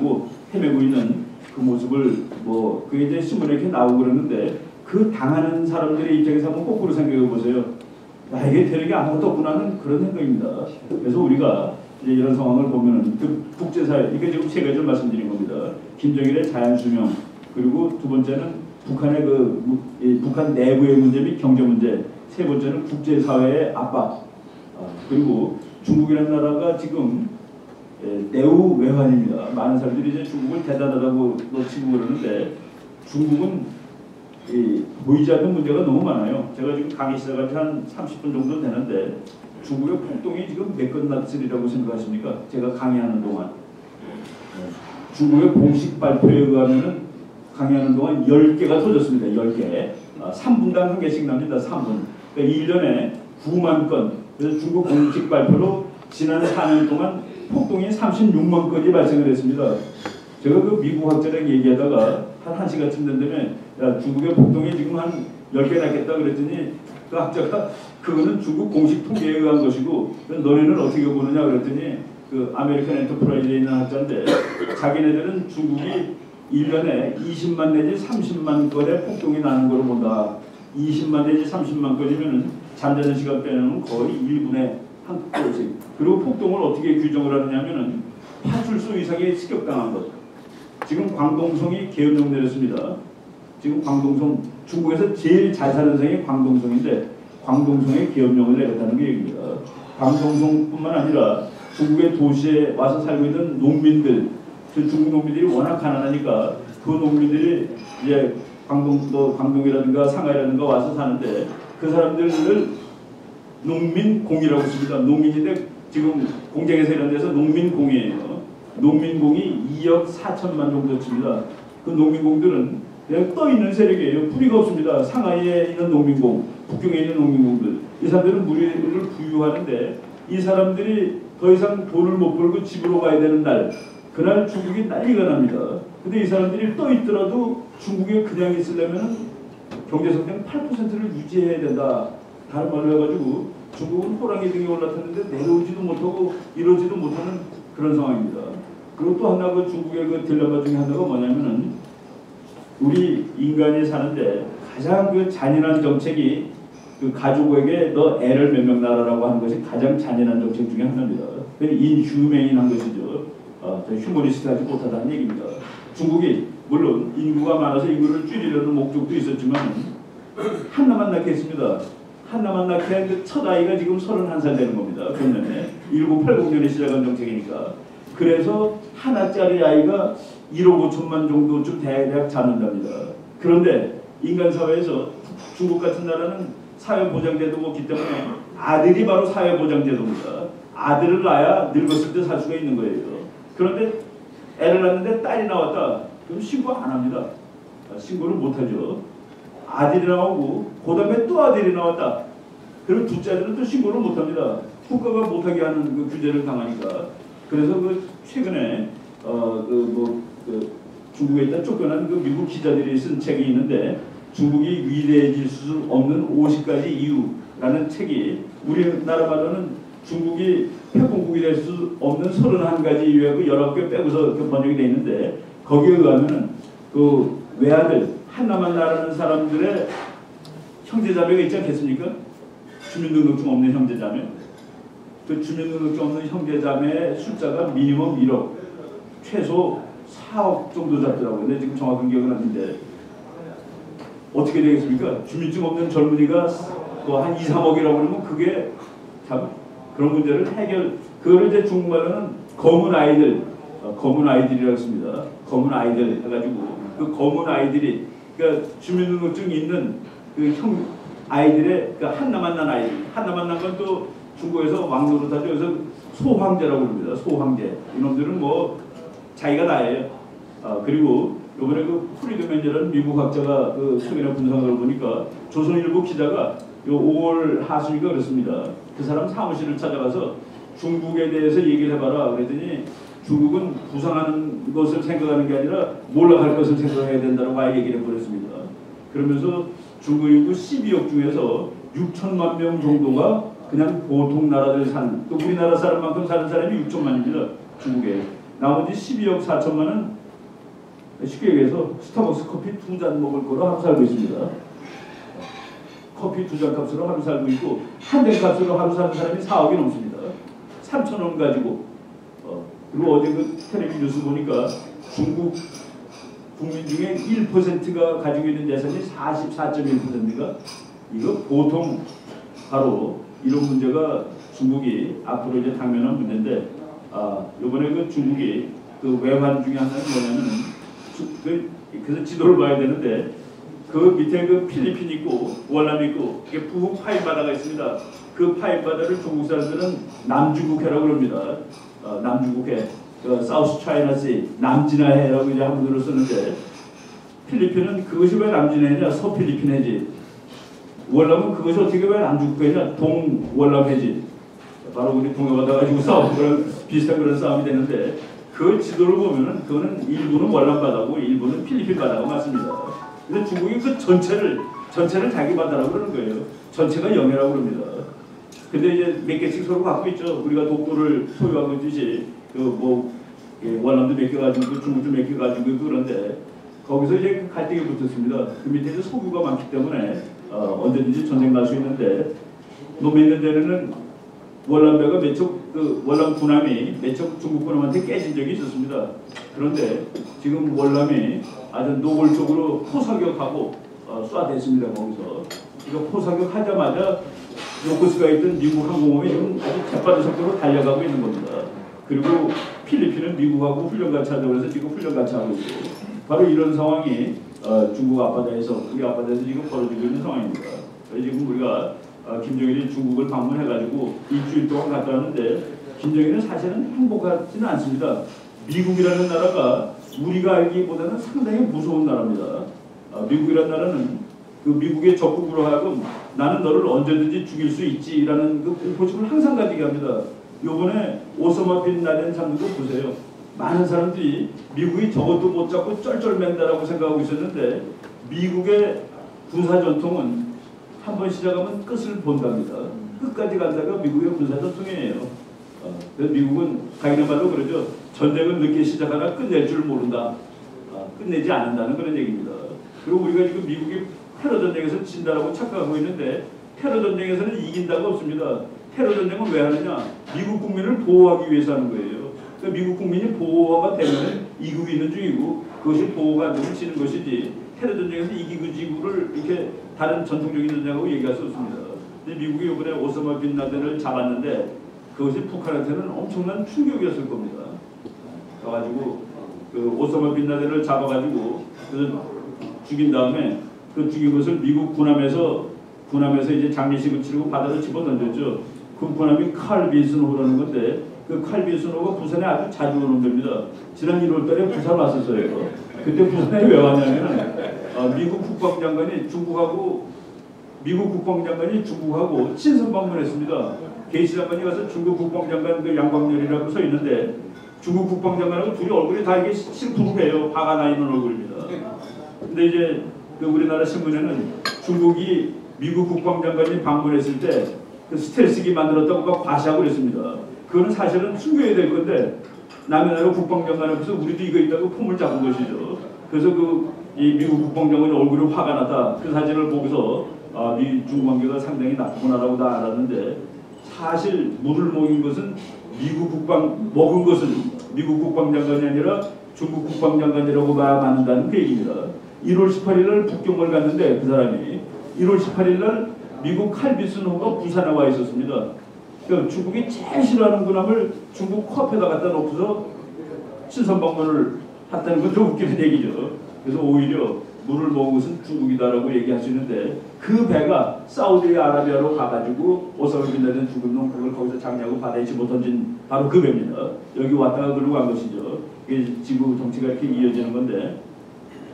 가지고 헤매고 있는 그 모습을 뭐 그게 이제 신문에 이렇게 나오고 그러는데 그 당하는 사람들의 입장에서 한번 거꾸로 생각해 보세요. 나에게 되는 게 아무것도 없구나는 그런 생각입니다. 그래서 우리가 이제 이런 상황을 보면은 그 국제사회 이게 지금 세 가지를 말씀드린 겁니다. 김정일의 자연수명 그리고 두 번째는 북한의 북한 내부의 문제 및 경제 문제 세 번째는 국제사회의 압박 그리고 중국이라는 나라가 지금 내후 외환입니다. 많은 사람들이 이제 중국을 대단하다고 치고 그러는데 중국은 보이지 않는 문제가 너무 많아요. 제가 지금 강의 시작한 지 한 30분 정도 되는데 중국의 폭동이 지금 몇 건 났으리라고 생각하십니까? 제가 강의하는 동안 중국의 공식 발표에 의하면은 강의하는 동안 10개가 터졌습니다. 10개 3분당 한 개씩 납니다. 3분 그러니까 1년에 9만 건 그래서 중국 공식 발표로 지난 4년 동안 폭동이 36만 건이 발생을 했습니다. 제가 그 미국 학자랑 얘기하다가 한 1시간쯤 된 다음에 야, 중국의 폭동이 지금 한 10개 났겠다 그랬더니 그 학자가 그거는 중국 공식 통계에 의한 것이고 너네는 어떻게 보느냐 그랬더니 그 아메리칸 엔터프라이즈에 있는 학자인데 자기네들은 중국이 1년에 20만 내지 30만 건의 폭동이 나는 걸로 본다. 20만 내지 30만 건이면은 잠자는 시간 빼면 거의 1분에 한 건씩. 그리고 폭동을 어떻게 규정을 하느냐면은 파출소 이상의 습격당한 것. 지금 광동성이 계엄령 내렸습니다. 지금 광동성 중국에서 제일 잘 사는 성이 광동성인데 광동성에 계엄령을 내렸다는 게 얘기입니다. 광동성뿐만 아니라 중국의 도시에 와서 살고 있는 농민들, 중국 농민들이 워낙 가난하니까 그 농민들이 이제 광동이라든가 상하이라든가 와서 사는데 그 사람들을 농민공이라고 씁니다. 농민인데 지금 공장에서 이런 데서 농민공이에요. 농민공이 2억 4천만 정도 칩니다. 그 농민공들은 그냥 떠있는 세력이에요. 뿌리가 없습니다. 상하이에 있는 농민공, 북경에 있는 농민공들. 이 사람들은 무리를 부유하는데 이 사람들이 더 이상 돈을 못 벌고 집으로 가야 되는 날 그날 중국이 난리가 납니다. 근데 이 사람들이 떠있더라도 중국에 그냥 있으려면 경제성장 8%를 유지해야 된다. 다른 말로 해가지고 중국은 호랑이 등에 올라탔는데 내려오지도 못하고 이러지도 못하는 그런 상황입니다. 그리고 또 하나 그 중국의 그 딜레마 중에 하나가 뭐냐면은 우리 인간이 사는데 가장 그 잔인한 정책이 그 가족에게 너 애를 몇 명 낳으라고 하는 것이 가장 잔인한 정책 중에 하나입니다. 인휴메인한 것이죠. 휴머니스트하지 못하다는 얘기입니다. 중국이 물론 인구가 많아서 인구를 줄이려는 목적도 있었지만 하나만 낳게 했습니다. 하나만 낳게 한 그 첫 아이가 지금 31살 되는 겁니다. 작년에 1980년에 시작한 정책이니까. 그래서 하나짜리 아이가 1억 5천만 정도쯤 대략 잡는답니다. 그런데 인간 사회에서 중국 같은 나라는 사회보장제도가 없기 때문에 아들이 바로 사회보장제도입니다. 아들을 낳아야 늙었을 때 살 수가 있는 거예요. 그런데 애를 낳는데 딸이 나왔다. 그럼 신고 안 합니다. 신고를 못하죠. 아들이 나오고 그 다음에 또 아들이 나왔다. 그럼 둘째 아들은 또 신고를 못합니다. 국가가 못하게 하는 그 규제를 당하니까. 그래서 그 최근에 중국에 있다 쫓겨난 그 미국 기자들이 쓴 책이 있는데 중국이 위대해질 수 없는 50가지 이유라는 책이 우리나라 말로는 중국이 패권국이 될 수 없는 31가지 이유하고 19개 빼고서 번역이 되어 있는데 거기에 의하면 그 외아들 하나만 낳는 사람들의 형제자매가 있지 않겠습니까? 주민등록증 없는 형제자매. 그 주민등록증 없는 형제자매의 숫자가 미니멈 1억, 최소 4억 정도 잡더라고요. 근데 지금 정확한 기억은 안 나는데 어떻게 되겠습니까? 주민증 없는 젊은이가 뭐 한 2, 3억이라고 그러면 그게 참 그런 문제를 그거를 이제 중국말로는 검은 아이들이라고 씁니다. 검은 아이들 해가지고 그 검은 아이들이 그러니까 주민등록증 있는 그 아이들의 그 하나만 난 아이들, 하나만 난 건 또 중국에서 왕노릇하죠. 그래서 소황제라고 합니다. 소황제. 이놈들은 뭐 자기가 나예요. 그리고 이번에 그 프리드맨이라는 미국 학자가 그 최근에 분석을 보니까 조선일보 기자가 요 5월 하순인가 그렇습니다. 그 사람 사무실을 찾아가서 중국에 대해서 얘기를 해봐라. 그랬더니 중국은 부상하는 것을 생각하는 게 아니라 몰락할 것을 생각해야 된다고 아예 얘기를 해버렸습니다. 그러면서 중국 인구 12억 중에서 6천만 명 정도가 그냥 보통 나라들 사는 또 우리나라 사람만큼 사는 사람이 6천만입니다. 중국에. 나머지 12억 4천만 원 쉽게 얘기해서 스타벅스 커피 2잔 먹을 거로 하루 살고 있습니다. 커피 2잔 값으로 하루 살고 있고 한 대 값으로 하루 사는 사람이 4억이 넘습니다. 3천 원 가지고 그리고 어제 그 텔레비 뉴스 보니까 중국 국민 중에 1%가 가지고 있는 재산이 44.1%가 이거 보통 바로 이런 문제가 중국이 앞으로 이제 당면한 문제인데 이번에 그 중국이 그 외환 중에 하나는 뭐냐면 그래서 지도를 봐야 되는데 그 밑에 그 필리핀 있고 월남 있고 이게 북 파인 바다가 있습니다. 그 파인 바다를 중국 사람들은 남중국해라고 합니다. 남중국해, 사우스 차이나시, 남진해라고 이제 한문으로 쓰는데 필리핀은 그것이 왜 남진해냐? 서필리핀해지. 월남은 그것이 어떻게 왜 남중국해냐? 동월남해지. 바로 우리 동해바다 가지고 싸우고 그런 비슷한 그런 싸움이 되는데 그 지도를 보면은 그거는 일부는 월남 바다고 일부는 필리핀 바다가 맞습니다. 근데 중국이 그 전체를 자기 바다라고 그러는 거예요. 전체가 영해라고 그럽니다. 근데 이제 몇 개씩 서로 갖고 있죠. 우리가 독도를 소유하고 있듯이 월남도 몇 개 가지고 중국도 몇 개 가지고 그런데 거기서 이제 갈등이 붙었습니다. 그 밑에 이제 석유가 많기 때문에 언제든지 전쟁 날 수 있는데 몇 년 전에는 월남배가 월남 군함이 몇 척 중국 군함한테 깨진 적이 있었습니다. 그런데 지금 월남이 아주 노골적으로 포사격하고 쏴댔습니다. 거기서 이거 포사격하자마자 요코스가 있던 미국 항공모함이 지금 아주 재빠른 속도로 달려가고 있는 겁니다. 그리고 필리핀은 미국하고 훈련 같이 하자고 해서 지금 훈련 같이 하고 있고 바로 이런 상황이 중국 앞바다에서 우리 앞바다에서 지금 벌어지고 있는 상황입니다. 지금 우리가 김정일이 중국을 방문해가지고 일주일 동안 갔다 왔는데 김정일은 사실은 행복하지는 않습니다. 미국이라는 나라가 우리가 알기보다는 상당히 무서운 나라입니다. 미국이라는 나라는 그 미국의 적국으로 하여금 나는 너를 언제든지 죽일 수 있지라는 그 공포심을 항상 가지게 합니다. 요번에 오사마 빈 라덴 잡는 거 보세요. 많은 사람들이 미국이 저것도 못 잡고 쩔쩔맨다라고 생각하고 있었는데 미국의 군사전통은 한 번 시작하면 끝을 본답니다. 끝까지 간다가 미국의 군사전통이에요. 그래서 미국은 자기네 말로 그러죠. 전쟁은 늦게 시작하나 끝낼 줄 모른다. 끝내지 않는다는 그런 얘기입니다. 그리고 우리가 지금 미국이 테러 전쟁에서 진다라고 착각하고 있는데 테러 전쟁에서는 이긴다가 없습니다. 테러 전쟁은 왜 하느냐? 미국 국민을 보호하기 위해서 하는 거예요. 그러니까 미국 국민이 보호가 되면 이기고 있는 중이고 그것이 보호가 안 되면 지는 것이지 테러 전쟁에서 이기고 지구를 이렇게 다른 전통적인 전쟁하고 얘기할 수 없습니다. 근데 미국이 이번에 오사마 빈 라덴을 잡았는데 그것이 북한한테는 엄청난 충격이었을 겁니다. 가가지고 그 오사마 빈 라덴을 잡아가지고 죽인 다음에 그 죽인 것을 미국 군함에서 이제 장례식을 치르고 바다로 집어 던졌죠. 그 군함이 칼 빈슨호라는 건데 그 칼 빈슨호가 부산에 아주 자주 오는 겁니다. 지난 1월달에 부산 왔었어요. 그때 부산에 왜 왔냐면 미국 국방장관이 중국하고 친선 방문했습니다. 게이시 장관이 가서 중국 국방장관 그 양광렬이라고 서 있는데 중국 국방장관하고 둘이 얼굴이 다 이게 실푸르해요. 화가 나 있는 얼굴입니다. 근데 이제 그 우리나라 신문에는 중국이 미국 국방장관이 방문했을 때 그 스텔스기 만들었다고 막 과시하고 그랬습니다. 그거는 사실은 숨겨야 될 건데 남의 나라 국방장관 앞에서 우리도 이거 있다고 폼을 잡은 것이죠. 그래서 이 미국 국방장관이 얼굴이 화가 났다. 그 사진을 보고서 이 중국 관계가 상당히 나쁘구나라고 다 알았는데 사실 물을 먹인 것은 미국 국방장관이 아니라 중국 국방장관이라고 봐야 맞는다는 그 얘기입니다. 1월 18일 날 북경을 갔는데 그 사람이 1월 18일 날 미국 칼 빈슨호가 부산에 와 있었습니다. 그러니까 중국이 제일 싫어하는 군함을 중국 코앞에다 갖다 놓고서 친선 방문을 했다는 건 좀 웃기는 얘기죠. 그래서 오히려 물을 먹은 것은 중국이다라고 얘기할 수 있는데 그 배가 사우디아라비아로 가가지고 오사마 빈 라덴 죽은 놈 그걸 거기서 장려하고 바다에 집어 던진 바로 그 배입니다. 여기 왔다가 그러고 간 것이죠. 이게 지구 정치가 이렇게 이어지는 건데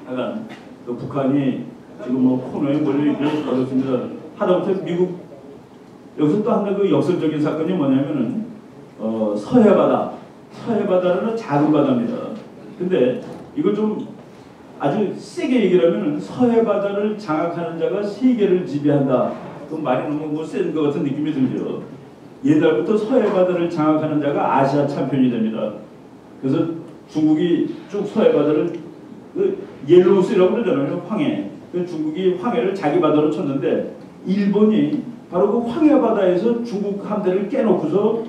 하여간 그 북한이 지금 뭐 코너에 몰려 있고 어렵습니다. 하다못해 미국 여기서 또 하나 그 역설적인 사건이 뭐냐면은 서해바다는 작은 바다입니다. 근데 이걸 좀 아주 세게 얘기를 하면은 서해바다를 장악하는 자가 세계를 지배한다. 그럼 말이 너무 센 것 같은 느낌이 들죠. 예달부터 서해바다를 장악하는 자가 아시아 챔피언이 됩니다. 그래서 중국이 쭉 서해 바다를 그 옐로우스라고 그러잖아요. 황해. 그 중국이 황해를 자기 바다로 쳤는데 일본이 바로 그 황해 바다에서 중국 함대를 깨놓고서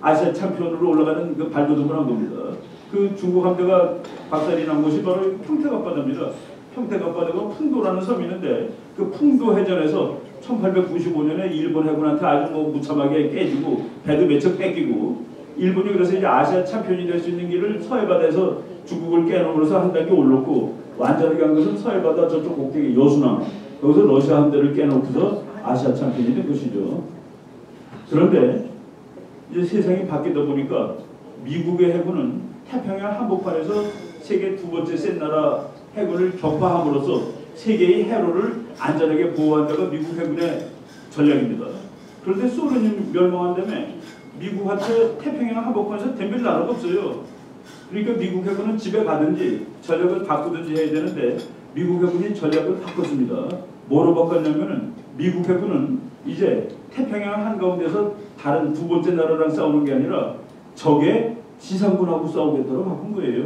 아시아 챔피언으로 올라가는 그 발돋움을 한 겁니다. 그 중국 함대가 박살이 난 곳이 바로 평택 앞바다입니다. 평택 앞바다가 풍도라는 섬이 있는데 그 풍도 해전에서 1895년에 일본 해군한테 아주 뭐 무참하게 깨지고 배도 몇 척 뺏기고 일본이 그래서 이제 아시아 챔피언이 될 수 있는 길을 서해바다에서 중국을 깨놓으면서 한 단계 올랐고 완전하게 한 것은 서해바다 저쪽 꼭대기 여수남 거기서 러시아 함대를 깨놓고서 아시아 챔피언이 된 것이죠. 그런데 이제 세상이 바뀌다 보니까 미국의 해군은 태평양 한복판에서 세계 두 번째 센 나라 해군을 격파함으로써 세계의 해로를 안전하게 보호한다가 미국 해군의 전략입니다. 그런데 소련이 멸망한 다음에 미국한테 태평양 한복판에서 덤빌 나라가 없어요. 그러니까 미국 해군은 집에 가든지 전략을 바꾸든지 해야 되는데 미국 해군이 전략을 바꿨습니다. 뭐로 바꿨냐면은 미국 해군은 이제 태평양 한가운데서 다른 두 번째 나라랑 싸우는 게 아니라 적의 지상군하고 싸우겠다고 바꾼 거예요.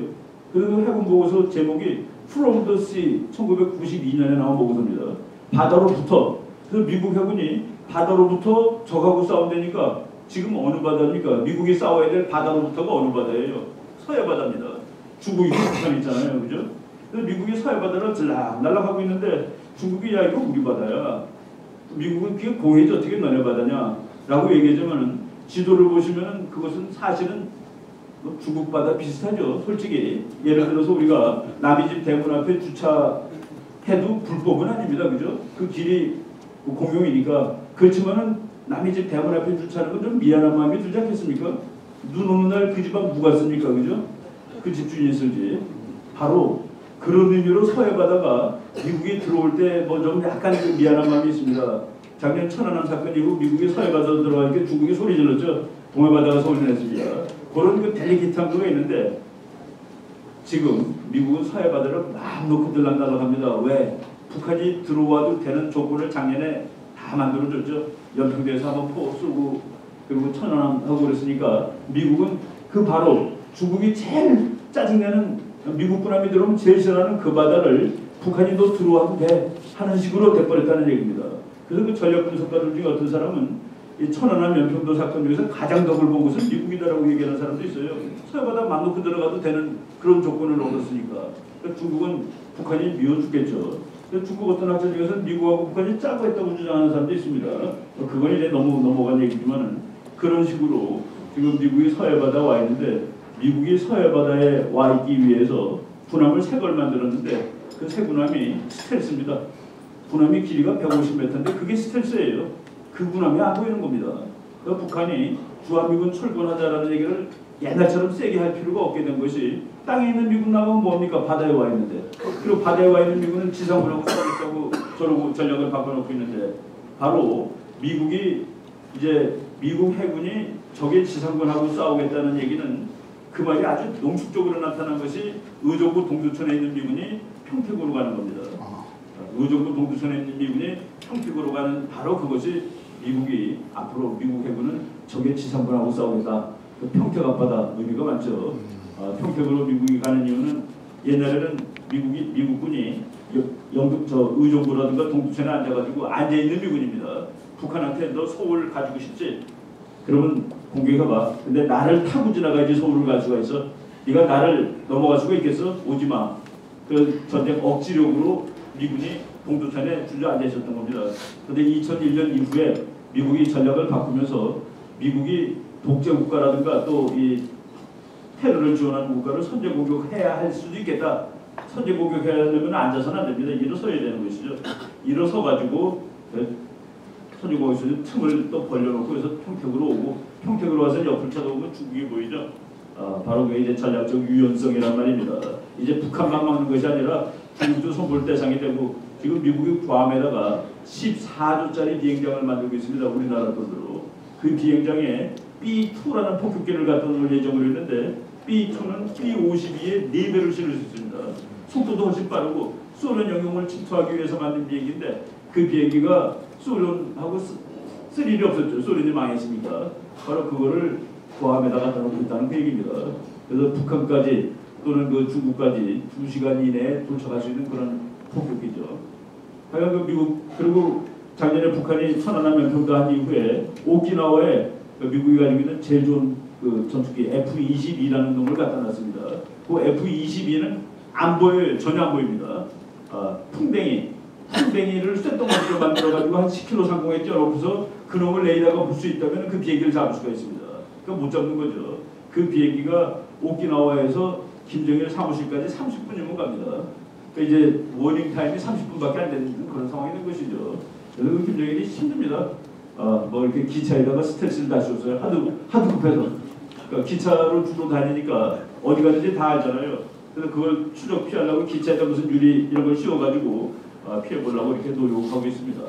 그래서 해군 보고서 제목이 From the Sea 1992년에 나온 보고서입니다. 바다로부터. 그래서 미국 해군이 바다로부터 적하고 싸운다니까 지금 어느 바다입니까? 미국이 싸워야 될 바다로부터가 어느 바다예요? 서해 바다입니다. 중국이 북한 있잖아요. 그죠? 그래서 미국이 서해 바다를 들락날락하고 있는데 중국이 야 이거 우리 바다야. 미국은 그게 공해지 어떻게 너네 바다냐? 라고 얘기하자면은 지도를 보시면은 그것은 사실은 중국 바다 비슷하죠. 솔직히 예를 들어서 우리가 남의 집 대문 앞에 주차해도 불법은 아닙니다. 그죠? 그 길이 공용이니까. 그렇지만은 남의 집 대문 앞에 주차하는 건 좀 미안한 마음이 들지 않겠습니까? 눈 오는 날 그 집 앞 누가 씁니까? 그죠? 그 집주인이 쓰지. 바로 그런 의미로 서해 바다가 미국이 들어올 때 뭐 좀 약간 미안한 마음이 있습니다. 작년 천안함 사건 이후 미국이 서해 바다로 들어가니까 중국이 소리 질렀죠. 동해 바다가 소리 냈습니다. 그런 그 델리케이트한 거가 있는데 지금 미국은 서해 바다를 마음 놓고 들락날락합니다. 왜? 북한이 들어와도 되는 조건을 작년에 다 만들어줬죠. 연평도에서 한번 포 쏘고 그리고 천안함하고 그랬으니까 미국은 그 바로 중국이 제일 짜증내는 미국군함이 들어오면 제일 싫어하는 그 바다를 북한이 너 들어와도 돼 하는 식으로 돼버렸다는 얘기입니다. 그래서 그 전략 분석가들 중에 어떤 사람은 이 천안함 연평도 사건 중에서 가장 덕을 본 것은 미국이다라고 얘기하는 사람도 있어요. 서해바다 맘 놓고 들어가도 되는 그런 조건을 얻었으니까. 그러니까 중국은 북한이 미워 죽겠죠. 중국 어떤 학자 중에서는 미국하고 북한이 짜고 했다고 주장하는 사람도 있습니다. 그건 이제 너무 넘어간 얘기지만은 그런 식으로 지금 미국이 서해바다에 와 있는데 미국이 서해바다에 와 있기 위해서 군함을 3걸 만들었는데 그 세 군함이 스텔스입니다. 군함이 길이가 150m인데 그게 스텔스예요. 그 군함이 안 보이는 겁니다. 그러니까 북한이 주한미군 철권하자라는 얘기를 옛날처럼 세게 할 필요가 없게 된 것이 땅에 있는 미군 나가면 뭡니까? 바다에 와 있는데 그리고 바다에 와 있는 미군은 지상군하고 싸우겠다고 저러고 전략을 바꿔놓고 있는데 바로 미국이 이제 미국 해군이 적의 지상군하고 싸우겠다는 얘기는 그 말이 아주 농축적으로 나타난 것이 의정부 동두천에 있는 미군이 평택으로 가는 겁니다. 의정부 동두천에 있는 미군이 평택으로 가는 바로 그것이 미국이 앞으로 미국 해군은 적의 지상군하고 싸우겠다. 그 평택 앞바다 의미가 많죠. 평택으로 미국이 가는 이유는 옛날에는 미국군이 의정부라든가 동두천에 앉아가지고 앉아있는 미군입니다. 북한한테 너 서울 가지고 싶지? 그러면 공격해봐. 근데 나를 타고 지나가야지 서울을 갈 수가 있어. 네가 나를 넘어갈 수가 있겠어? 오지마. 그 전쟁 억지력으로 미군이 동두천에 주저앉아 있었던 겁니다. 그런데 2001년 이후에 미국이 전략을 바꾸면서 미국이 독재 국가라든가 또 이 테러를 지원하는 국가를 선제 공격해야 할 수도 있겠다. 선제 공격해야 하려면 앉아서는 안 됩니다. 일어서야 되는 것이죠. 일어서 가지고 선제 공격에서 틈을 또 벌려놓고 그래서 평택으로 오고 평택으로 와서 옆을 쳐다보면 중국이 보이죠. 바로 그게 이제 전략적 유연성이란 말입니다. 이제 북한만 막는 것이 아니라 중국도 손볼 대상이 되고 지금 미국이 괌에다가 14조짜리 비행장을 만들고 있습니다. 우리나라 돈으로. 그 비행장에 B-2라는 폭격기를 갖다 놓을 예정으로 했는데 B-2는 B-52의 4배를 실을 수 있습니다. 속도도 훨씬 빠르고 소련 영역을 침투하기 위해서 만든 비행기인데 그 비행기가 소련하고 쓸 일이 없었죠. 소련이 망했으니까. 바로 그거를 괌에다가 갖다 놓고 있다는 그 얘기입니다. 그래서 북한까지 또는 그 중국까지 2시간 이내에 도착할 수 있는 그런 폭격기죠. 하여간 그 미국 그리고 작년에 북한이 천안함 명평도한 이후에 오키나와에 미국이 가지고 있는 제일 좋은 그 전투기 F-22라는 놈을 갖다 놨습니다. 그 F-22는 안 보여요. 전혀 안 보입니다. 풍뎅이를 쇳덩어리로 만들어가지고 한 10km 상공에 쪄놓고서 그 놈을 레이더가 볼 수 있다면 그 비행기를 잡을 수가 있습니다. 그러니까 못 잡는 거죠. 그 비행기가 오키나와에서 김정일 사무실까지 30분이면 갑니다. 그러니까 이제 워닝 타임이 30분밖에 안 되는 그런 상황이 된 것이죠. 그래서 그 김정일이 힘듭니다. 뭐 이렇게 기차에다가 스텔스를 다셨어요. 하도 급해서. 그러니까 기차로 주로 다니니까 어디 가든지 다 알잖아요. 그래서 그걸 추적 피하려고 기차에다 무슨 유리 이런 걸 씌워가지고 피해보려고 이렇게 노력하고 있습니다.